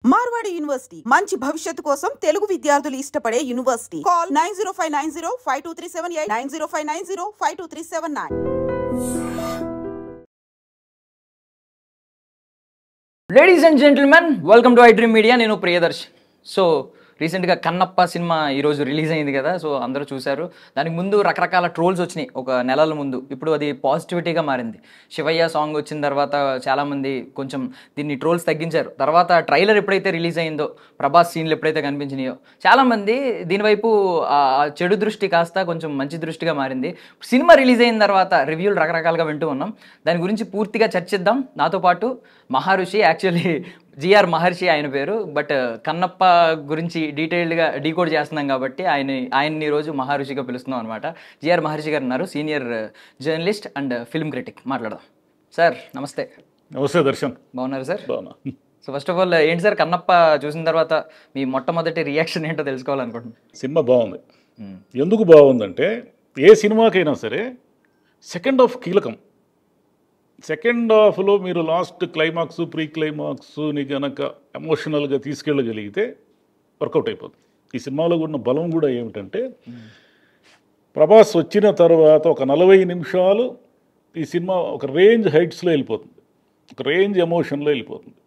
Marwadi university మంచి భవిష్యత్తు కోసం తెలుగు విద్యార్థులు ఇష్టపడే university. Call 9059052378 9059052379. Ladies and gentlemen, welcome to iDream media. నేను ప్రియదర్శ్. సో రీసెంట్గా కన్నప్ప సినిమా ఈరోజు రిలీజ్ అయింది కదా, సో అందరూ చూశారు. దానికి ముందు రకరకాల ట్రోల్స్ వచ్చినాయి ఒక నెలల ముందు. ఇప్పుడు అది పాజిటివిటీగా మారింది. శివయ్య సాంగ్ వచ్చిన తర్వాత చాలామంది కొంచెం దీన్ని ట్రోల్స్ తగ్గించారు. తర్వాత ట్రైలర్ ఎప్పుడైతే రిలీజ్ అయిందో, ప్రభాస్ సీన్లు ఎప్పుడైతే కనిపించినాయో, చాలామంది దీనివైపు చెడు దృష్టి కాస్త కొంచెం మంచి దృష్టిగా మారింది. సినిమా రిలీజ్ అయిన తర్వాత రివ్యూలు రకరకాలుగా వింటూ ఉన్నాం. దాని గురించి పూర్తిగా చర్చిద్దాం. నాతో పాటు మహర్షి, యాక్చువల్లీ జిఆర్ మహర్షి ఆయన పేరు, బట్ కన్నప్ప గురించి డీటెయిల్డ్గా డీకోడ్ చేస్తున్నాం కాబట్టి ఆయన్ని ఈరోజు మహర్షిగా పిలుస్తున్నాం అనమాట. జిఆర్ మహర్షి గారు ఉన్నారు, senior journalist and film critic. మాట్లాడదాం. సార్ నమస్తే. నమస్తే దర్శన్. బాగున్నారు సార్? బాగున్నా. సో ఫస్ట్ ఆఫ్ ఆల్ ఏంటి సార్, కన్నప్ప చూసిన తర్వాత మీ మొట్టమొదటి రియాక్షన్ ఏంటో తెలుసుకోవాలనుకుంటున్నాను. సినిమా బాగుంది. ఎందుకు బాగుందంటే, ఏ సినిమాకైనా సరే సెకండ్ హాఫ్ కీలకం. సెకండ్ హాఫ్లో మీరు లాస్ట్ క్లైమాక్స్, ప్రీ క్లైమాక్స్ని కనుక ఎమోషనల్గా తీసుకెళ్ళగలిగితే వర్కౌట్ అయిపోతుంది. ఈ సినిమాలో ఉన్న బలం కూడా ఏమిటంటే, ప్రభాస్ వచ్చిన తర్వాత ఒక 40 నిమిషాలు ఈ సినిమా ఒక రేంజ్ హైట్స్లో వెళ్ళిపోతుంది, ఒక రేంజ్ ఎమోషన్లో వెళ్ళిపోతుంది.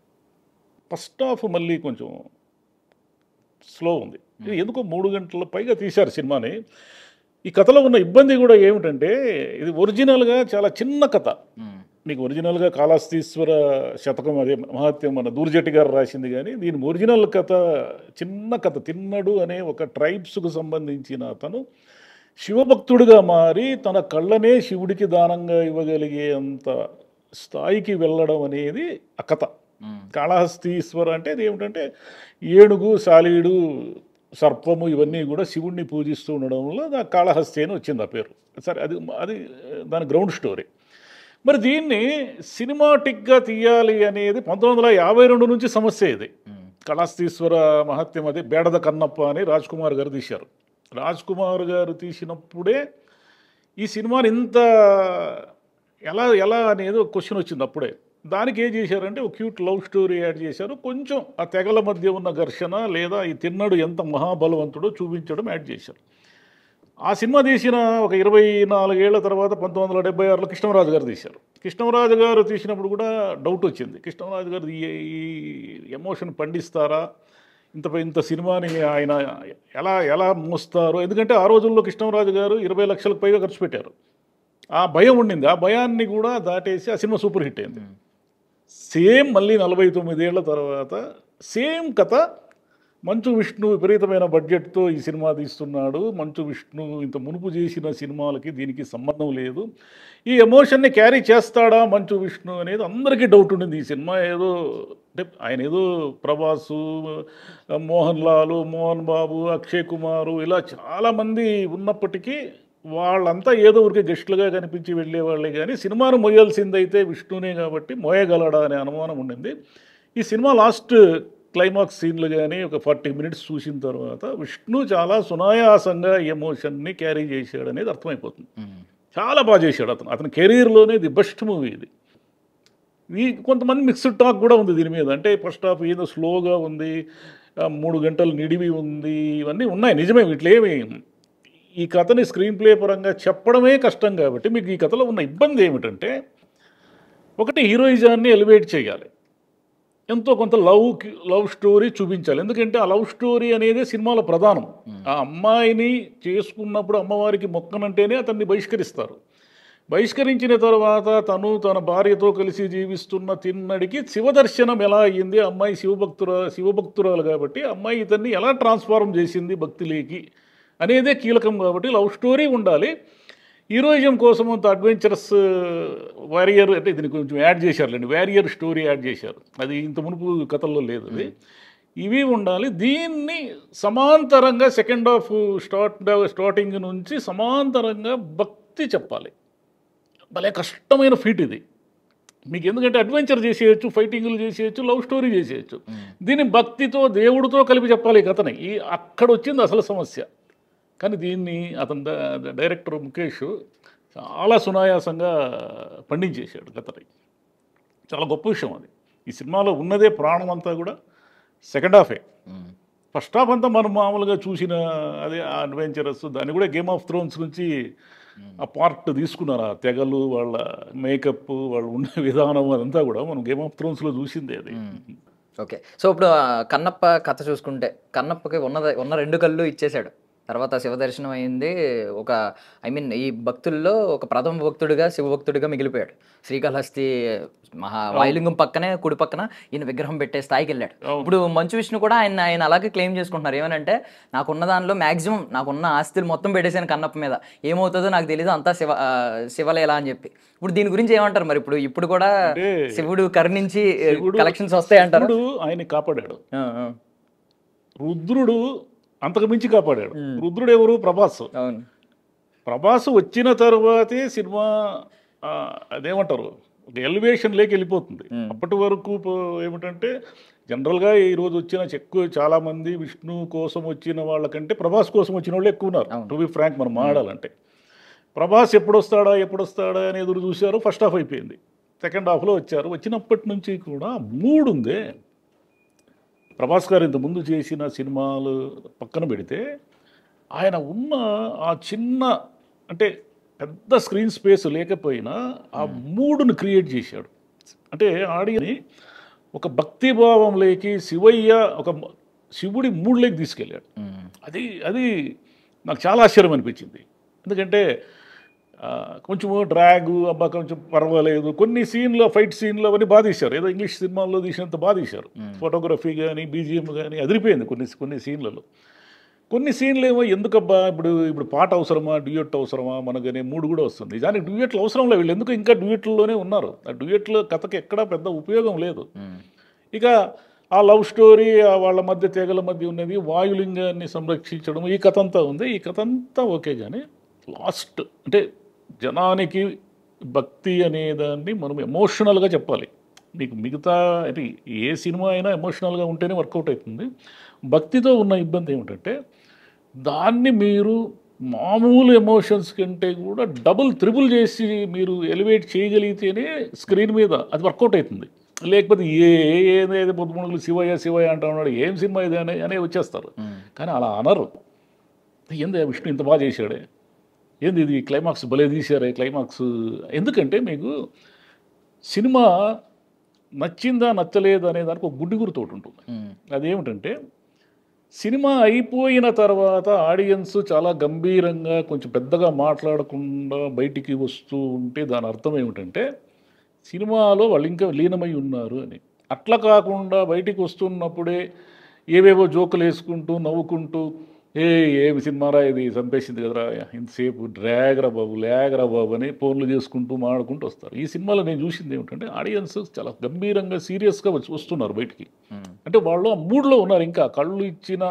ఫస్ట్ హాఫ్ మళ్ళీ కొంచెం స్లో ఉంది. ఇది ఎందుకో 3 గంటల పైగా తీశారు సినిమాని. ఈ కథలో ఉన్న ఇబ్బంది కూడా ఏమిటంటే, ఇది ఒరిజినల్గా చాలా చిన్న కథ. నీకు ఒరిజినల్గా కాళహస్తీశ్వర శతకం, అదే మహాత్యం మన దూర్జటి గారు రాసింది. కానీ దీని ఒరిజినల్ కథ చిన్న కథ. తిన్నడు అనే ఒక ట్రైబ్స్కు సంబంధించిన అతను శివభక్తుడిగా మారి తన కళ్ళనే శివుడికి దానంగా ఇవ్వగలిగే అంత స్థాయికి వెళ్ళడం అనేది ఆ కథ. కాళహస్తీశ్వర అంటే అది ఏమిటంటే, ఏనుగు, శాలీడు, సర్పము ఇవన్నీ కూడా శివుడిని పూజిస్తూ ఉండడంలో కాళహస్తి అని వచ్చింది ఆ పేరు. సరే, అది దాని గ్రౌండ్ స్టోరీ. మరి దీన్ని సినిమాటిక్గా తీయాలి అనేది 1952 నుంచి సమస్య. ఇది కాళహస్తీశ్వర మహత్యం, అది బేడద కన్నప్ప అని రాజ్ కుమార్ గారు తీశారు. రాజ్ కుమార్ గారు తీసినప్పుడే ఈ సినిమాని ఇంత ఎలా అనేది ఒక క్వశ్చన్ వచ్చింది అప్పుడే. దానికి ఏం చేశారంటే, ఒక క్యూట్ లవ్ స్టోరీ యాడ్ చేశారు. కొంచెం ఆ తెగల మధ్య ఉన్న ఘర్షణ, లేదా ఈ తిన్నడు ఎంత మహాబలవంతుడో చూపించడం యాడ్ చేశారు. ఆ సినిమా తీసిన ఒక 24 ఏళ్ల తర్వాత 1976లో కృష్ణరాజు గారు తీశారు. కృష్ణరాజు గారు తీసినప్పుడు కూడా డౌట్ వచ్చింది, కృష్ణరాజు గారు ఈ ఎమోషన్ పండిస్తారా, ఇంత సినిమాని ఆయన ఎలా మోస్తారు. ఎందుకంటే ఆ రోజుల్లో కృష్ణరాజు గారు 20 లక్షలకు పైగా ఖర్చు పెట్టారు. ఆ భయం ఉండింది. ఆ భయాన్ని కూడా దాటేసి ఆ సినిమా సూపర్ హిట్ అయింది. సేమ్ మళ్ళీ 49 ఏళ్ల తర్వాత సేమ్ కథ. మంచు విష్ణు విపరీతమైన బడ్జెట్తో ఈ సినిమా తీస్తున్నాడు. మంచు విష్ణు ఇంత మునుపు చేసిన సినిమాలకి దీనికి సంబంధం లేదు. ఈ ఎమోషన్ని క్యారీ చేస్తాడా మంచు విష్ణు అనేది అందరికీ డౌట్ ఉండింది. ఈ సినిమా ఏదో అంటే ఆయన ఏదో ప్రభాసు, మోహన్ లాలు, మోహన్ బాబు, అక్షయ్ కుమారు ఇలా చాలామంది ఉన్నప్పటికీ వాళ్ళంతా ఏదో ఊరికి గెస్టులుగా కనిపించి వెళ్ళేవాళ్ళే. కానీ సినిమాను మోయాల్సిందైతే విష్ణునే కాబట్టి మోయగలడా అనే అనుమానం ఉండింది. ఈ సినిమా లాస్ట్ క్లైమాక్స్ సీన్లు కానీ ఒక 40 మినిట్స్ చూసిన తర్వాత విష్ణు చాలా సునాయాసంగా ఎమోషన్ని క్యారీ చేశాడు అనేది అర్థమైపోతుంది. చాలా బాగా చేశాడు అతని కెరీర్లోనే ది బెస్ట్ మూవీ ఇది. కొంతమంది మిక్స్డ్ టాక్ కూడా ఉంది దీని మీద. అంటే ఫస్ట్ హాఫ్ ఏదో స్లోగా ఉంది, 3 గంటలు నిడివి ఉంది, ఇవన్నీ ఉన్నాయి నిజమే. వీటిలేమి ఈ కథని స్క్రీన్ ప్లే పరంగా చెప్పడమే కష్టం. కాబట్టి మీకు ఈ కథలో ఉన్న ఇబ్బంది ఏమిటంటే, ఒకటి హీరోయిజాన్ని ఎలివేట్ చేయాలి, ఎంతో కొంత లవ్ స్టోరీ చూపించాలి. ఎందుకంటే ఆ లవ్ స్టోరీ అనేది సినిమాలో ప్రధానం. ఆ అమ్మాయిని చేసుకున్నప్పుడు అమ్మవారికి మొక్కనంటేనే అతన్ని బహిష్కరిస్తారు. బహిష్కరించిన తర్వాత తన భార్యతో కలిసి జీవిస్తున్న తిన్నడికి శివదర్శనం ఎలా అయ్యింది, అమ్మాయి శివభక్తురాలు కాబట్టి అమ్మాయి ఇతన్ని ఎలా ట్రాన్స్ఫార్మ్ చేసింది భక్తిలోకి అనేదే కీలకం. కాబట్టి లవ్ స్టోరీ ఉండాలి. హీరోయిజం కోసం అంత అడ్వెంచరస్ వారియర్ అంటే దీన్ని కొంచెం యాడ్ చేశారులేండి, వారియర్ స్టోరీ యాడ్ చేశారు. అది ఇంత మునుపు కథల్లో లేదు. అది ఇవి ఉండాలి. దీన్ని సమాంతరంగా సెకండ్ హాఫ్ స్టార్టింగ్ నుంచి సమాంతరంగా భక్తి చెప్పాలి. భలే కష్టమైన ఫీట్ ఇది మీకు. ఎందుకంటే అడ్వెంచర్ చేసేయచ్చు, ఫైటింగ్లు చేసేయచ్చు, లవ్ స్టోరీ చేసేయచ్చు. దీన్ని భక్తితో, దేవుడితో కలిపి చెప్పాలి ఈ కథని. అక్కడ వచ్చింది అసలు సమస్య. కానీ దీన్ని అతని డైరెక్టర్ ముఖేష్ చాలా సునాయాసంగా పండించేశాడు కథని. చాలా గొప్ప విషయం అది. ఈ సినిమాలో ఉన్నదే ప్రాణం అంతా కూడా సెకండ్ హాఫే. ఫస్ట్ హాఫ్ అంతా మనం మామూలుగా చూసిన అదే అడ్వెంచరస్, దాన్ని కూడా గేమ్ ఆఫ్ థ్రోన్స్ నుంచి ఆ పార్ట్ తీసుకున్నారు. ఆ తెగలు, వాళ్ళ మేకప్, వాళ్ళు ఉండే విధానం, అదంతా కూడా మనం గేమ్ ఆఫ్ థ్రోన్స్లో చూసిందే అది. ఓకే. సో ఇప్పుడు కన్నప్ప కథ చూసుకుంటే కన్నప్పకి ఉన్న 2 కళ్ళు ఇచ్చేశాడు. తర్వాత శివ దర్శనం అయింది. ఈ భక్తుల్లో ఒక ప్రథమ భక్తుడిగా శివభక్తుడిగా మిగిలిపోయాడు. శ్రీకాళహస్తి వాయులింగం పక్కనే కుడి పక్కన ఈయన విగ్రహం పెట్టే స్థాయికి వెళ్ళాడు. ఇప్పుడు మంచు విష్ణు కూడా ఆయన అలాగే క్లెయిమ్ చేసుకుంటున్నారు. ఏమనంటే నాకున్న దానిలో మాక్సిమం నాకున్న ఆస్తులు మొత్తం పెట్టేసాను కన్నప్ప మీద, ఏమవుతుందో నాకు తెలియదు, అంతా శివలేలా అని చెప్పి. ఇప్పుడు దీని గురించి ఏమంటారు మరి? ఇప్పుడు కూడా శివుడు కరుణించి కలెక్షన్స్ వస్తాయి అంటారు. ఆయన కాపాడాడు, రుద్రుడు అంతకు మించి కాపాడాడు. రుద్రుడు ఎవరు? ప్రభాస్. ప్రభాస్ వచ్చిన తర్వాతే సినిమా అదేమంటారు ఒక ఎలివేషన్ లేకి వెళ్ళిపోతుంది. అప్పటి వరకు ఏమిటంటే జనరల్గా ఈరోజు వచ్చిన చాలామంది విష్ణు కోసం వచ్చిన వాళ్ళకంటే ప్రభాస్ కోసం వచ్చిన వాళ్ళు ఎక్కువ ఉన్నారు. టు బి ఫ్రాంక్ మనం మాట్లాడాలంటే ప్రభాస్ ఎప్పుడొస్తాడా అని ఎదురు చూశారు. ఫస్ట్ హాఫ్ అయిపోయింది, సెకండ్ హాఫ్లో వచ్చారు. వచ్చినప్పటి నుంచి కూడా మూడు ఉంది. ప్రభాస్ గారు ఇంతకుముందు చేసిన సినిమాలు పక్కన పెడితే ఆయన ఉన్న ఆ చిన్న అంటే పెద్ద స్క్రీన్ స్పేస్ లేకపోయినా ఆ మూడును క్రియేట్ చేశాడు. అంటే ఆడియని ఒక భక్తిభావంలోకి శివుడి మూడులోకి తీసుకెళ్ళాడు. అది నాకు చాలా ఆశ్చర్యం అనిపించింది. ఎందుకంటే కొంచెము డ్రాగు అబ్బా కొంచెం పర్వాలేదు, కొన్ని సీన్లో ఫైట్ సీన్లు అవన్నీ బాగా తీశారు, ఏదో ఇంగ్లీష్ సినిమాల్లో తీసినంత బాగా తీశారు. ఫోటోగ్రఫీ కానీ బీజిఎం కానీ అదిరిపోయింది కొన్ని సీన్లలో. కొన్ని సీన్లు ఏమో ఎందుకబ్బా ఇప్పుడు పాట అవసరమా, డ్యూయట్ అవసరమా మనకనే మూడు కూడా వస్తుంది. దానికి డ్యూయట్లు అవసరం లేదు, వీళ్ళు ఎందుకు ఇంకా డ్యూయట్లలోనే ఉన్నారు. ఆ డ్యూయట్లో కథకి ఎక్కడా పెద్ద ఉపయోగం లేదు. ఇక ఆ లవ్ స్టోరీ వాళ్ళ మధ్య తెగల మధ్య ఉన్నది, వాయులింగాన్ని సంరక్షించడం, ఈ కథ అంతా ఉంది. ఈ కథ అంతా ఓకే, కానీ లాస్ట్ అంటే జనానికి భక్తి అనేదాన్ని మనం ఎమోషనల్గా చెప్పాలి. మీకు మిగతా అంటే ఏ సినిమా అయినా ఎమోషనల్గా ఉంటేనే వర్కౌట్ అవుతుంది. భక్తితో ఉన్న ఇబ్బంది ఏమిటంటే దాన్ని మీరు మామూలు ఎమోషన్స్ కంటే కూడా డబుల్ త్రిబుల్ చేసి మీరు ఎలివేట్ చేయగలిగితేనే స్క్రీన్ మీద అది వర్కౌట్ అవుతుంది. లేకపోతే ఏదైతే పొద్దుముడుగులు శివయ్య అంటా ఉన్నాడు, ఏం సినిమా ఇది అనే వచ్చేస్తారు. కానీ అలా అనరు. ఏంది విష్ణు ఇంత బాగా చేశాడే, ఏంది ఇది క్లైమాక్స్ భలే తీశారే క్లైమాక్స్. ఎందుకంటే మీకు సినిమా నచ్చిందా నచ్చలేదు అనే దానికి ఒక గుడ్డి గురితోటి ఉంటుంది. అదేమిటంటే సినిమా అయిపోయిన తర్వాత ఆడియన్స్ చాలా గంభీరంగా కొంచెం పెద్దగా మాట్లాడకుండా బయటికి వస్తూ ఉంటే దాని అర్థం ఏమిటంటే సినిమాలో వాళ్ళు ఇంకా లీనమై ఉన్నారు అని. అట్లా కాకుండా బయటికి వస్తున్నప్పుడే ఏవేవో జోకులు వేసుకుంటూ నవ్వుకుంటూ ఏమి సినిమారా ఇది చంపేసింది కదరా, ఇంతసేపు డ్రాగరా బాబు అని ఫోన్లు చేసుకుంటూ మాడుకుంటూ వస్తారు. ఈ సినిమాలో నేను చూసింది ఏమిటంటే ఆడియన్స్ చాలా గంభీరంగా సీరియస్గా వస్తున్నారు బయటికి. అంటే వాళ్ళు ఆ మూడ్లో ఉన్నారు, ఇంకా కళ్ళు ఇచ్చిన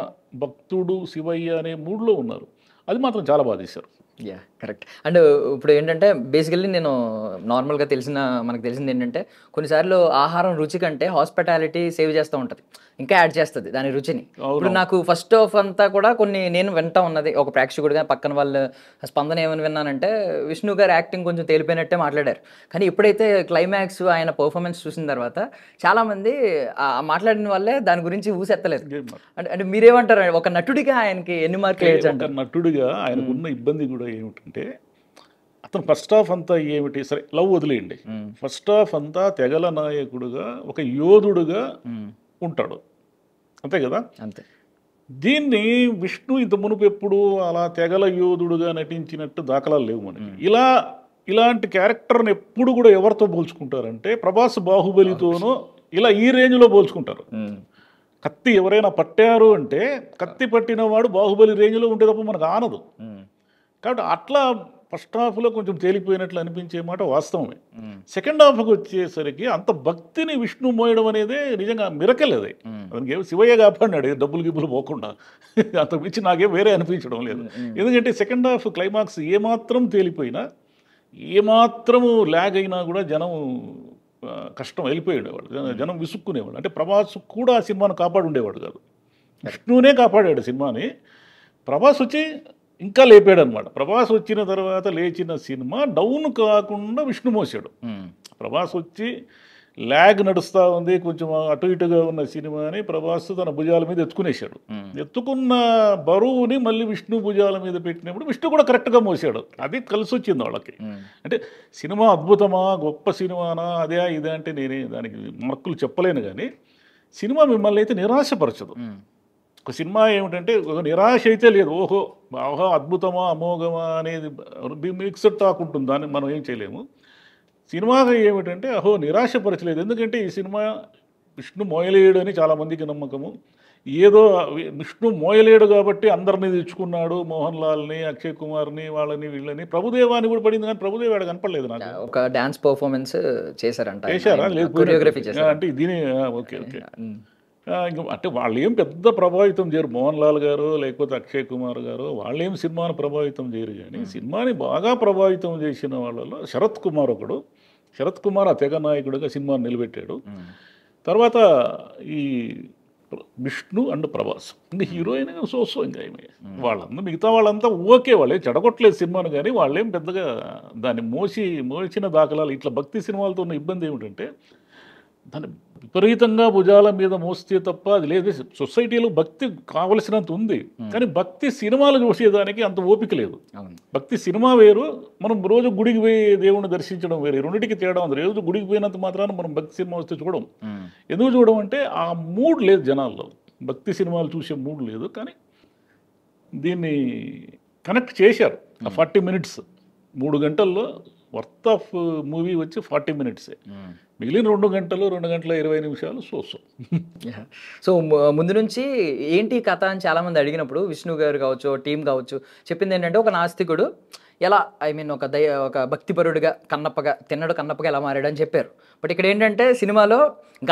భక్తుడు శివయ్య అనే మూడ్లో ఉన్నారు. అది మాత్రం చాలా బాగా చేశారు. Yeah correct. అండ్ ఇప్పుడు ఏంటంటే బేసికల్లీ మనకు తెలిసింది ఏంటంటే కొన్నిసార్లు ఆహారం రుచి కంటే హాస్పిటాలిటీ సేవ్ చేస్తూ ఉంటుంది, ఇంకా యాడ్ చేస్తుంది దాని రుచిని. ఇప్పుడు నాకు ఫస్ట్ ఆఫ్ అంతా కూడా నేను వింటా ఉన్నది ఒక ప్రేక్షకుడిగా, పక్కన వాళ్ళ స్పందన ఏమని విన్నానంటే విష్ణు గారు యాక్టింగ్ కొంచెం తేలిపోయినట్టే మాట్లాడారు. కానీ ఎప్పుడైతే క్లైమాక్స్ ఆయన పర్ఫార్మెన్స్ చూసిన తర్వాత చాలామంది మాట్లాడిన వాళ్ళే దాని గురించి ఊసెత్తలేదు. అంటే మీరేమంటారు, ఒక నటుడిగా ఆయనకి ఎన్ని మార్కులు వేయచ్చు అంటారు? నటుడిగా ఆయనకున్న ఇబ్బంది కూడా ఏమిటంటే అతను ఫస్ట్ హాఫ్ అంతా ఏమిటి, సరే లవ్ వదిలేయండి, ఫస్ట్ హాఫ్ అంతా తెగల నాయకుడుగా ఒక యోధుడుగా ఉంటాడు, అంతే కదా. అంతే. దీన్ని విష్ణు ఇంత మునుపు ఎప్పుడు అలా తెగల యోధుడుగా నటించినట్టు దాఖలాలు లేవు మనకి. ఇలాంటి క్యారెక్టర్ని ఎప్పుడు కూడా ఎవరితో పోల్చుకుంటారంటే ప్రభాస్ బాహుబలితోనూ ఇలా ఈ రేంజ్లో పోల్చుకుంటారు. కత్తి ఎవరైనా పట్టారు అంటే కత్తి పట్టినవాడు బాహుబలి రేంజ్లో ఉంటే తప్ప మనకు ఆనదు. కాబట్టి అట్లా ఫస్ట్ హాఫ్లో కొంచెం తేలిపోయినట్లు అనిపించే మాట వాస్తవమే. సెకండ్ హాఫ్కి వచ్చేసరికి అంత భక్తిని విష్ణు మోయడం అనేది నిజంగా మిరకల్. అది అతనికి శివయ్య కాపాడినాడు డబ్బులు గిబ్బులు పోకుండా, అంతకు మించి నాకేం వేరే అనిపించడం లేదు. ఎందుకంటే సెకండ్ హాఫ్ క్లైమాక్స్ ఏమాత్రం తేలిపోయినా, ఏమాత్రము ల్యాగ్ అయినా కూడా జనం కష్టం వెళ్ళిపోయి ఉండేవాడు, జనం విసుక్కునేవాడు. అంటే ప్రభాస్ కూడా ఆ సినిమాను కాపాడు ఉండేవాడు కాదు, విష్ణునే కాపాడాడు సినిమాని. ప్రభాస్ వచ్చి ఇంకా లేపాడు అనమాట. ప్రభాస్ వచ్చిన తర్వాత లేచిన సినిమా డౌన్ కాకుండా విష్ణు మోసాడు. ప్రభాస్ వచ్చి ల్యాగ్ నడుస్తూ ఉంది, కొంచెం అటు ఇటుగా ఉన్న సినిమాని ప్రభాస్ తన భుజాల మీద ఎత్తుకునేసాడు. ఎత్తుకున్న బరువుని మళ్ళీ విష్ణు భుజాల మీద పెట్టినప్పుడు విష్ణు కూడా కరెక్ట్గా మోసాడు. అది కలిసి వచ్చింది వాళ్ళకి. అంటే సినిమా అద్భుతమా, గొప్ప సినిమానా, అదే ఇదే అంటే నేనే దానికి మార్కులు చెప్పలేను. కానీ సినిమా మిమ్మల్ని అయితే నిరాశపరచదు. ఒక సినిమా ఏమిటంటే ఒక నిరాశ అయితే లేదు. ఓహో అద్భుతమా అమోఘమా అనేది మిక్స్డ్ టాక్ ఉంటుంది, దాన్ని మనం ఏం చేయలేము. సినిమాగా ఏమిటంటే నిరాశపరచలేదు. ఎందుకంటే ఈ సినిమా విష్ణు మోయలేడు అని చాలామందికి నమ్మకము. ఏదో విష్ణు మోయలేడు కాబట్టి అందరినీ తెచ్చుకున్నాడు, మోహన్ లాల్ని, అక్షయ్ కుమార్ని, వాళ్ళని వీళ్ళని. ప్రభుదేవాని కూడా పడింది కానీ ప్రభుదేవ ఆడ కనపడలేదు నాకు. ఒక డాన్స్ పర్ఫార్మెన్స్ చేశారంట. చేశారా? లేదు, కొరియోగ్రఫీ చేశారు. అంటే దీని ఓకే ఇంకా అంటే వాళ్ళు ఏం పెద్ద ప్రభావితం చేయరు. మోహన్ లాల్ గారు లేకపోతే అక్షయ్ కుమార్ గారు వాళ్ళు ఏం సినిమాని ప్రభావితం చేయరు. కానీ సినిమాని బాగా ప్రభావితం చేసిన వాళ్ళలో శరత్ కుమార్ ఒకడు. శరత్ కుమార్ ఆ తెగ నాయకుడిగా సినిమాని నిలబెట్టాడు. తర్వాత ఈ విష్ణు అండ్ ప్రభాస్ ఇంకా హీరోయిన్ సోసో ఇంకా ఏమి వాళ్ళంతా మిగతా వాళ్ళంతా ఓకే, వాళ్ళే చెడగొట్టలేదు సినిమాను. కానీ వాళ్ళేం పెద్దగా దాన్ని మోసిన దాఖలాలు. ఇట్లా భక్తి సినిమాలతో ఉన్న ఇబ్బంది ఏమిటంటే దాన్ని విపరీతంగా భుజాల మీద మోస్తే తప్ప అది లేదు. సొసైటీలో భక్తి కావలసినంత ఉంది, కానీ భక్తి సినిమాలు చూసేదానికి అంత ఓపిక లేదు. భక్తి సినిమా వేరు, మనం రోజు గుడికి పోయి దేవుణ్ణి దర్శించడం వేరు. రెండింటికి తేడా ఉంది. రోజు గుడికి పోయినంత మాత్రాన మనం భక్తి సినిమా వస్తే చూడం. ఎందుకు చూడడం అంటే ఆ మూడ్ లేదు జనాల్లో. భక్తి సినిమాలు చూసే మూడ్ లేదు. కానీ దీన్ని కనెక్ట్ చేశారు. ఆ 40 minutes 3 గంటల్లో వర్త్ ఆఫ్ మూవీ వచ్చి 40 minutes. మిగిలిన 2 గంటలు 2 గంటల 20 నిమిషాలు సోసో. సో ముందు నుంచి ఏంటి కథ అని చాలామంది అడిగినప్పుడు విష్ణు గారు కావచ్చు, టీం కావచ్చు, చెప్పింది ఏంటంటే ఒక నాస్తికుడు ఎలా ఒక భక్తిపరుడిగా కన్నప్పగా ఎలా మారాడు అని చెప్పారు. బట్ ఇక్కడ ఏంటంటే సినిమాలో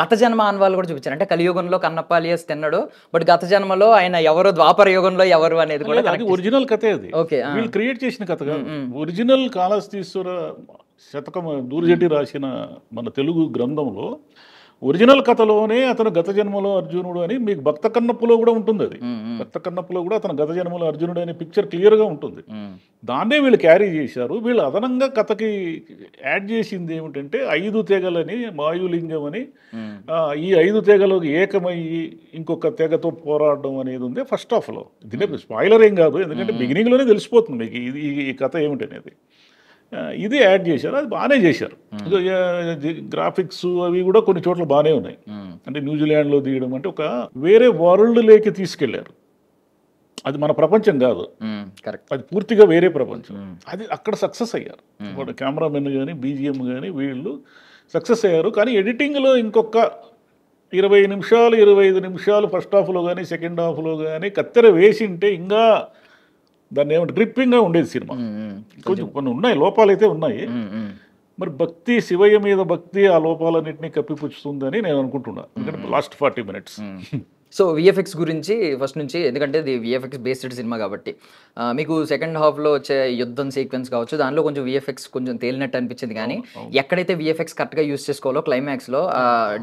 గత జన్మ ఆన్వాళ్ళు కూడా చూపించారు. అంటే కలియుగంలో కన్నప్ప అలియాస్ తిన్నాడు, బట్ గత జన్మలో ఆయన ఎవరు, ద్వాపర యుగంలో ఎవరు అనేది కూడా ఒరిజినల్ కథే అది. ఓకే, వీళ్ళు క్రియేట్ చేసిన కథ కాదు. ఒరిజినల్ కాళహస్తీశ్వర శతకం దూర్జటి రాసిన మన తెలుగు గ్రంథంలో ఒరిజినల్ కథలోనే అతను గత జన్మలో అర్జునుడు అని మీకు భక్త కన్నప్పలో కూడా ఉంటుంది. అది భక్త కన్నప్పలో కూడా అతను గత జన్మలో అర్జునుడు అనే పిక్చర్ క్లియర్గా ఉంటుంది. దాన్నే వీళ్ళు క్యారీ చేశారు. వీళ్ళు అదనంగా కథకి యాడ్ చేసింది ఏమిటంటే 5 తెగలని, వాయులింగం అని, ఈ 5 తెగలోకి ఏకమయ్యి ఇంకొక తెగతో పోరాడడం అనేది ఉంది ఫస్ట్ హాఫ్లో. దీని స్పాయిలర్ ఏం కాదు, ఎందుకంటే బిగినింగ్లోనే తెలిసిపోతుంది మీకు ఈ కథ ఏమిటనేది. ఇది యాడ్ చేశారు, అది బాగానే చేశారు. గ్రాఫిక్స్ అవి కూడా కొన్ని చోట్ల బాగానే ఉన్నాయి. అంటే న్యూజిలాండ్లో తీయడం అంటే ఒక వేరే వరల్డ్లోకి తీసుకెళ్లారు. అది మన ప్రపంచం కాదు, అది పూర్తిగా వేరే ప్రపంచం. అది అక్కడ సక్సెస్ అయ్యారు. కెమెరామెన్ కానీ బీజిఎం కానీ వీళ్ళు సక్సెస్ అయ్యారు. కానీ ఎడిటింగ్లో ఇంకొక 20 నిమిషాలు 25 నిమిషాలు ఫస్ట్ హాఫ్లో కానీ సెకండ్ హాఫ్లో కానీ కత్తెర వేసింటే ఇంకా దాన్ని ఏమంటే గ్రిప్పింగ్గా ఉండేది సినిమా. కొంచెం కొన్ని ఉన్నాయి, లోపాలు అయితే ఉన్నాయి. మరి భక్తి, శివయ్య మీద భక్తి ఆ లోపాలన్నింటినీ కప్పిపుచ్చుతుందని నేను అనుకుంటున్నా. ఎందుకంటే లాస్ట్ 40 minutes. సో విఎఫ్ఎక్స్ గురించి ఫస్ట్ నుంచి, ఎందుకంటే ఇది విఎఫ్ఎక్స్ బేస్డ్ సినిమా కాబట్టి మీకు సెకండ్ హాఫ్లో వచ్చే యుద్ధం సీక్వెన్స్ కావచ్చు, దానిలో కొంచెం విఎఫ్ఎక్స్ కొంచెం తేలినట్టు అనిపించింది. కానీ ఎక్కడైతే విఎఫ్ఎక్స్ కరెక్ట్గా యూజ్ చేసుకోవాలో క్లైమాక్స్లో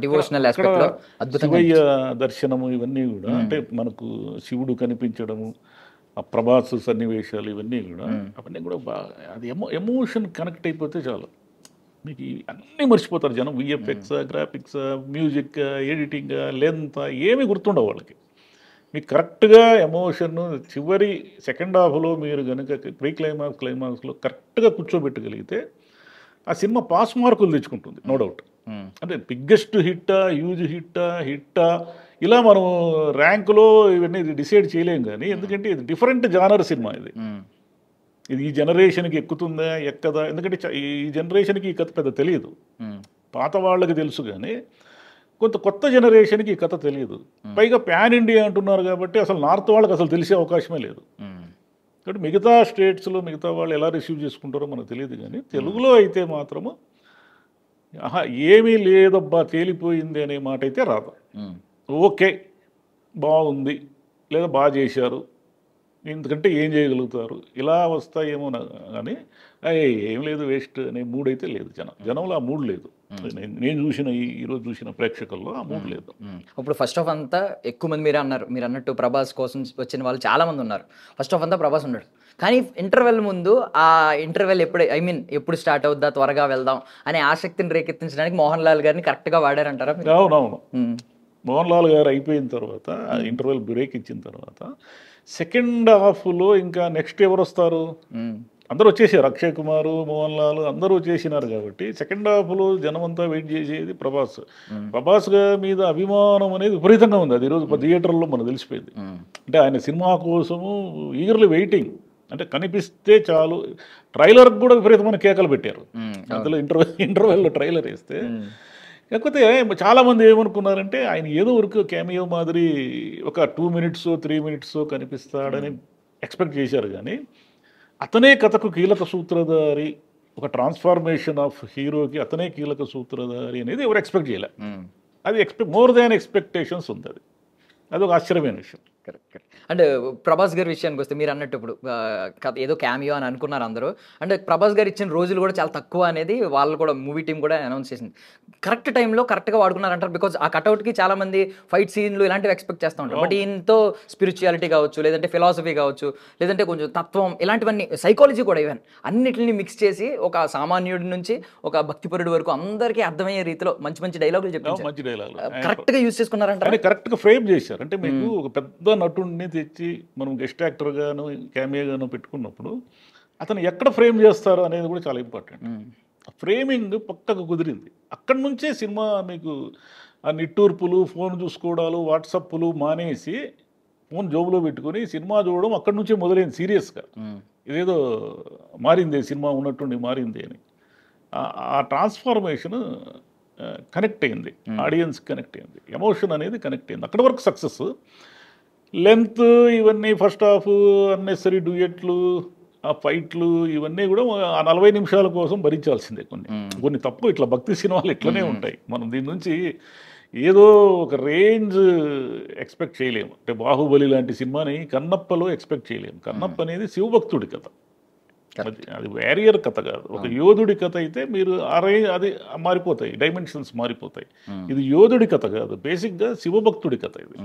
డివోషనల్ ఆస్పెక్ట్లో అద్భుతంగా శివయ్య దర్శనము ఇవన్నీ కూడా, అంటే మనకు శివుడు కనిపించడము, ఆ ప్రభాస్ సన్నివేశాలు ఇవన్నీ కూడా బాగా అది ఎమోషన్ కనెక్ట్ అయిపోతే చాలు, మీకు అన్నీ మర్చిపోతారు జనం. VFX, graphics, music, editing, length ఏమీ గుర్తుండవు వాళ్ళకి. మీకు కరెక్ట్గా ఎమోషన్ చివరి సెకండ్ హాఫ్లో మీరు కనుక క్లైమాక్స్లో కరెక్ట్గా కూర్చోబెట్టగలిగితే ఆ సినిమా పాస్ మార్కులు తెచ్చుకుంటుంది, నో డౌట్. అంటే బిగ్గెస్ట్ హిట్టా, హ్యూజ్ హిట్టా ఇలా మనం ర్యాంకులో ఇవన్నీ డిసైడ్ చేయలేం. కానీ ఎందుకంటే ఇది డిఫరెంట్ జానర్ సినిమా. ఇది ఈ జనరేషన్కి ఎక్కుతుందా ఎక్కదా, ఎందుకంటే ఈ జనరేషన్కి ఈ కథ పెద్ద తెలియదు. పాత వాళ్ళకి తెలుసు కానీ కొత్త జనరేషన్కి ఈ కథ తెలియదు. పైగా ప్యాన్ ఇండియా అంటున్నారు కాబట్టి అసలు నార్త్ వాళ్ళకి అసలు తెలిసే అవకాశమే లేదు. కాబట్టి మిగతా స్టేట్స్లో మిగతా వాళ్ళు ఎలా రిసీవ్ చేసుకుంటారో మనకు తెలియదు. కానీ తెలుగులో అయితే మాత్రము ఏమీ లేదబ్బా తేలిపోయింది అనే మాట అయితే రాదు. ఓకే బాగుంది లేదా బాగా చేశారు ఎందుకంటే ఏం చేయగలుగుతారు, ఇలా వస్తాయేమో కానీ ఏం లేదు వేస్ట్ అనే మూడ్ అయితే లేదు. జనంలో ఆ మూడ్ లేదు. నేను చూసిన ఈరోజు చూసిన ప్రేక్షకుల్లో ఆ మూడ్ లేదు. ఇప్పుడు ఫస్ట్ ఆఫ్ అంతా ఎక్కువ మంది మీరు అన్నట్టు ప్రభాస్ కోసం వచ్చిన వాళ్ళు చాలా మంది ఉన్నారు. ఫస్ట్ ఆఫ్ అంతా ప్రభాస్ ఉన్నాడు, కానీ ఇంటర్వెల్ ముందు ఆ ఇంటర్వెల్ ఎప్పుడు స్టార్ట్ అవుద్దా, త్వరగా వెళ్దాం అనే ఆసక్తిని రేకెత్తించడానికి మోహన్ లాల్ గారిని కరెక్ట్గా వాడారంటారా? అవునవును. మోహన్ లాల్ గారు అయిపోయిన తర్వాత ఇంటర్వెల్ బ్రేక్ ఇచ్చిన తర్వాత సెకండ్ హాఫ్లో ఇంకా నెక్స్ట్ ఎవరు వస్తారు, అందరూ వచ్చేసారు. అక్షయ్ కుమార్, మోహన్ లాల్ అందరూ వచ్చేసినారు. కాబట్టి సెకండ్ హాఫ్లో జనం అంతా వెయిట్ చేసేది ప్రభాస్. ప్రభాస్ మీద అభిమానం అనేది విపరీతంగా ఉంది. అది ఈరోజు థియేటర్లో మనకు తెలిసిపోయింది. అంటే ఆయన సినిమా కోసము ఈగర్లీ వెయిటింగ్. అంటే కనిపిస్తే చాలు. ట్రైలర్కి కూడా విపరీతమైన కేకలు పెట్టారు. అందులో ఇంటర్వెల్లో ట్రైలర్ వేస్తే, కాకపోతే చాలామంది ఏమనుకున్నారంటే ఆయన ఏదో వరకు క్యామియో మాదిరి ఒక 2 minutes 3 minutes కనిపిస్తాడని ఎక్స్పెక్ట్ చేశారు. కానీ అతనే కథకు కీలక సూత్రధారి, ఒక ట్రాన్స్ఫార్మేషన్ ఆఫ్ హీరోకి అతనే కీలక సూత్రధారి అనేది ఎవరు ఎక్స్పెక్ట్ చేయలే. అది మోర్ దాన్ ఎక్స్పెక్టేషన్స్ ఉంది. అది ఒక ఆశ్చర్యమైన విషయం. కరెక్ట్. అంటే ప్రభాస్ గారి విషయానికి వస్తే మీరు అన్నట్టు ఇప్పుడు ఏదో క్యామియో అని అనుకున్నారు అందరూ. అంటే ప్రభాస్ గారు ఇచ్చిన రోజులు కూడా చాలా తక్కువ అనేది వాళ్ళు కూడా మూవీ టీం కూడా అనౌన్స్ చేసింది. కరెక్ట్ టైంలో కరెక్ట్గా వాడుకున్నారంటారు. బికాజ్ ఆ కట్అవుట్కి చాలా మంది ఫైట్ సీన్లు ఇలాంటివి ఎక్స్పెక్ట్ చేస్తూ ఉంటారు. బట్ ఈయనతో స్పిరిచువాలిటీ కావచ్చు, లేదంటే ఫిలాసఫీ కావచ్చు, లేదంటే కొంచెం తత్వం, ఇలాంటివన్నీ సైకాలజీ కూడా ఈవెన్ అన్నిటిని మిక్స్ చేసి ఒక సామాన్యుడి నుంచి ఒక భక్తిపరుడి వరకు అందరికీ అర్థమయ్యే రీతిలో మంచి మంచి డైలాగులు చెప్పారు. మంచి డైలాగులు కరెక్ట్గా యూజ్ చేసుకున్నారంటే కరెక్ట్గా ఫ్రేమ్ చేశారు. అంటే మీకు ఒక పెద్ద నటుడిని తెచ్చి మనం గెస్ట్ యాక్టర్గాను క్యామియోగాను పెట్టుకున్నప్పుడు అతను ఎక్కడ ఫ్రేమ్ చేస్తారు అనేది కూడా చాలా ఇంపార్టెంట్. ఫ్రేమింగ్ పక్కకు కుదిరింది. అక్కడి నుంచే సినిమా మీకు ఆ నిట్టూర్పులు, ఫోన్ చూసుకోవడాలు, వాట్సాప్లు మానేసి ఫోన్ జోబులో పెట్టుకొని సినిమా చూడడం అక్కడి నుంచే మొదలైంది సీరియస్గా. ఇదేదో మారింది సినిమా ఉన్నట్టుండి మారింది అని. ఆ ట్రాన్స్ఫార్మేషన్ కనెక్ట్ అయింది, ఆడియన్స్ కనెక్ట్ అయింది, ఎమోషన్ అనేది కనెక్ట్ అయింది. అక్కడి వరకు సక్సెస్. లెంత్ ఇవన్నీ ఫస్ట్ హాఫ్ అన్నెసరీ డ్యూయెట్లు, ఆ ఫైట్లు ఇవన్నీ కూడా ఆ 40 నిమిషాల కోసం భరించాల్సిందే. కొన్ని తప్పు ఇట్లా భక్తి సినిమాలు ఇట్లనే ఉంటాయి. మనం దీని నుంచి ఏదో ఒక రేంజ్ ఎక్స్పెక్ట్ చేయలేము. అంటే బాహుబలి లాంటి సినిమాని కన్నప్పలో ఎక్స్పెక్ట్ చేయలేము. కన్నప్ప అనేది శివభక్తుడి కథ, అది వ్యారియర్ కథ కాదు. ఒక యోధుడి కథ అయితే మీరు అది మారిపోతాయి, డైమెన్షన్స్ మారిపోతాయి. ఇది యోధుడి కథ కాదు, బేసిక్గా శివభక్తుడి కథ ఇది.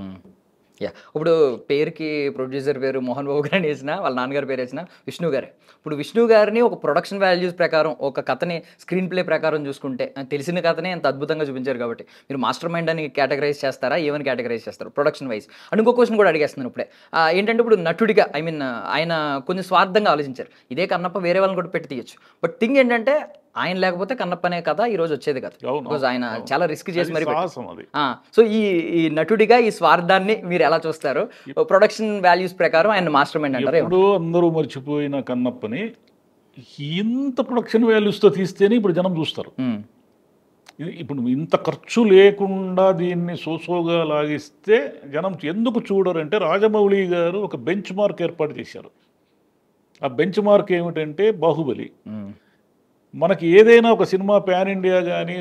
ఇప్పుడు పేరుకి ప్రొడ్యూసర్ పేరు మోహన్ బాబు గారిని వేసిన, వాళ్ళ నాన్నగారి పేరు వేసిన విష్ణు గారే. ఇప్పుడు విష్ణు గారిని ఒక ప్రొడక్షన్ వాల్యూస్ ప్రకారం, ఒక కథని స్క్రీన్ ప్లే ప్రకారం చూసుకుంటే తెలిసిన కథనే ఎంత అద్భుతంగా చూపించారు. కాబట్టి మీరు మాస్టర్ మైండ్ అని కేటగరైజ్ చేస్తారా, ఏమని కేటగరైజ్ చేస్తారు ప్రొడక్షన్ వైజ్? అండ్ ఇంకో క్వశ్చన్ కూడా అడిగేస్తున్నాను ఇప్పుడే. ఏంటంటే ఇప్పుడు నటుడిగా ఆయన కొంచెం స్వార్థంగా ఆలోచించారు. ఇదే కన్నప్ప వేరే వాళ్ళని కూడా పెట్టి తీయచ్చు. బట్ థింగ్ ఏంటంటే ఆయన లేకపోతే కన్నప్ప అనే కథ ఈ రోజు వచ్చేది కదా. బికాజ్ ఆయన చాలా రిస్క్ చేసి మరి. సో ఈ నటుడిగా ఈ స్వార్థాన్ని మీరు ఎలా చూస్తారు? ప్రొడక్షన్ వాల్యూస్ ప్రకారం ఆయన మాస్టర్ మైండ్ అంటారు. ఇప్పుడు అందరూ మర్చిపోయిన కన్నప్పని ఇంత ప్రొడక్షన్ వాల్యూస్తో తీస్తేనే ఇప్పుడు జనం చూస్తారు. ఇప్పుడు ఇంత ఖర్చు లేకుండా దీన్ని సోసోగా లాగిస్తే జనం ఎందుకు చూడరంటే, రాజమౌళి గారు ఒక బెంచ్ మార్క్ ఏర్పాటు చేశారు. ఆ బెంచ్ మార్క్ ఏమిటంటే బాహుబలి. మనకి ఏదైనా ఒక సినిమా పాన్ ఇండియా కానీ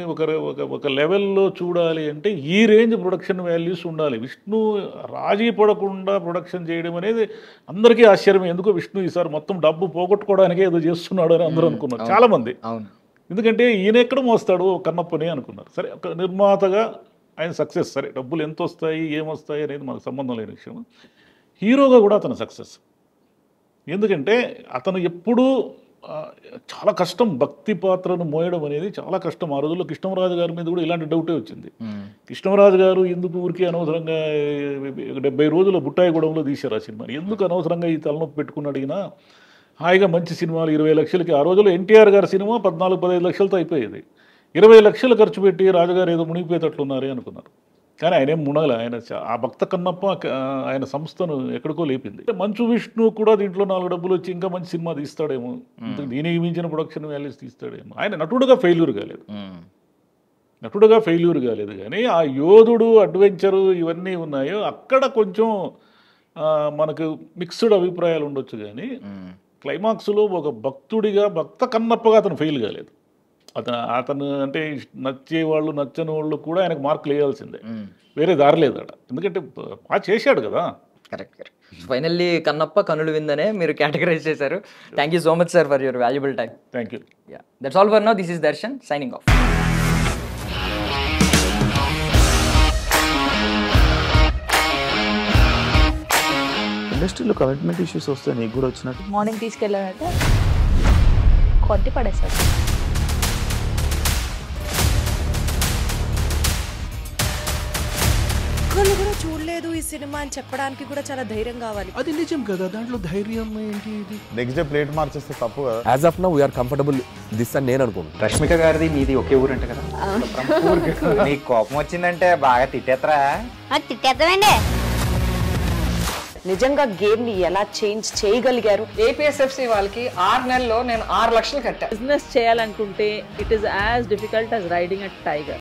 ఒక లెవెల్లో చూడాలి అంటే ఈ రేంజ్ ప్రొడక్షన్ వాల్యూస్ ఉండాలి. విష్ణు రాజీ పడకుండా ప్రొడక్షన్ చేయడం అనేది అందరికీ ఆశ్చర్యం. ఎందుకో విష్ణు ఈసారి మొత్తం డబ్బు పోగొట్టుకోవడానికే ఏదో చేస్తున్నాడు అని అందరూ అనుకున్నారు చాలామంది. ఎందుకంటే ఈయన ఎక్కడ మోస్తాడు కన్నప్పని అనుకున్నారు. సరే, ఒక నిర్మాతగా ఆయన సక్సెస్. సరే, డబ్బులు ఎంత వస్తాయి ఏమొస్తాయి అనేది మనకు సంబంధం లేని విషయం. హీరోగా కూడా అతను సక్సెస్. ఎందుకంటే అతను ఎప్పుడూ చాలా కష్టం, భక్తి పాత్రను మోయడం అనేది చాలా కష్టం. ఆ రోజుల్లో కృష్ణరాజు గారి మీద కూడా ఇలాంటి డౌటే వచ్చింది. కృష్ణరాజు గారు ఎందుకు ఊరికే అనవసరంగా 70 రోజుల బుట్టాయిగూడెంలో తీశారు ఆ సినిమాని, ఎందుకు అనవసరంగా ఈ తలనొప్పి పెట్టుకుని అడిగినా హాయిగా మంచి సినిమాలు 20 లక్షలకి. ఆ రోజుల్లో ఎన్టీఆర్ గారి సినిమా 14-15 లక్షలతో అయిపోయేది. 20 లక్షలు ఖర్చు పెట్టి రాజుగారు ఏదో మునిగిపోయేటట్లున్నారే అనుకున్నారు. కానీ ఆయన ఏం మునగల. ఆయన ఆ భక్త కన్నప్ప ఆయన సంస్థను ఎక్కడికో లేపింది. మంచు విష్ణు కూడా దీంట్లో 4 డబ్బులు వచ్చి ఇంకా మంచి సినిమా తీస్తాడేమో, దీనికి మించిన ప్రొడక్షన్ వాల్యూస్ తీస్తాడేమో. ఆయన నటుడుగా ఫెయిల్యూర్ కాలేదు. కానీ ఆ యోధుడు, అడ్వెంచరు ఇవన్నీ ఉన్నాయో అక్కడ కొంచెం మనకు మిక్స్డ్ అభిప్రాయాలు ఉండొచ్చు. కానీ క్లైమాక్స్లో ఒక భక్తుడిగా, భక్త కన్నప్పగా అతను ఫెయిల్ కాలేదు. అతను అంటే నచ్చేవాళ్ళు నచ్చని వాళ్ళు కూడా ఆయనకు మార్కులు వేయాల్సిందే, వేరే దారి లేదు అక్కడ. ఎందుకంటే బాగా చేశాడు కదా. కరెక్ట్. ఫైనల్లీ కన్నప్ప కనులు విందనే మీరు కేటగరైజ్ చేశారు. Thank you so much sir for your valuable time. Thank you. That's all for now. This is Darshan signing off. ఇండస్ట్రీలో కమిట్మెంట్ ఇష్యూస్ వస్తే నీకు కూడా వచ్చినట్టు మార్నింగ్ తీసుకెళ్ళాడంటే కొట్టి పడేసాడు. ఒక్కళ్ళు కూడా చూడలేదు ఈ సినిమా అని చెప్పడానికి కూడా చాలా ధైర్యం కావాలి. అది నిజం కదా, దాంట్లో ధైర్యం ఏంటి? ఇది నెక్స్ట్ డే ప్లేట్ మార్చేస్తే తప్పు కదా. As of now we are comfortable this అని నేను అనుకుంటున్నాను. రష్మిక గారిది మీది ఒకే ఊరు అంట కదా? నీకు కోపం వచ్చిందంటే బాగా తిట్టేత్తరా? తిట్టేద్దామండి. నిజంగా గేమ్ ని ఎలా చేంజ్ చేయగలిగారు? ఏపీఎస్ఎఫ్సి వాళ్ళకి 6 నెలల్లో నేను 6 లక్షలు కట్టా. బిజినెస్ చేయాలనుకుంటే it is as difficult as riding a tiger.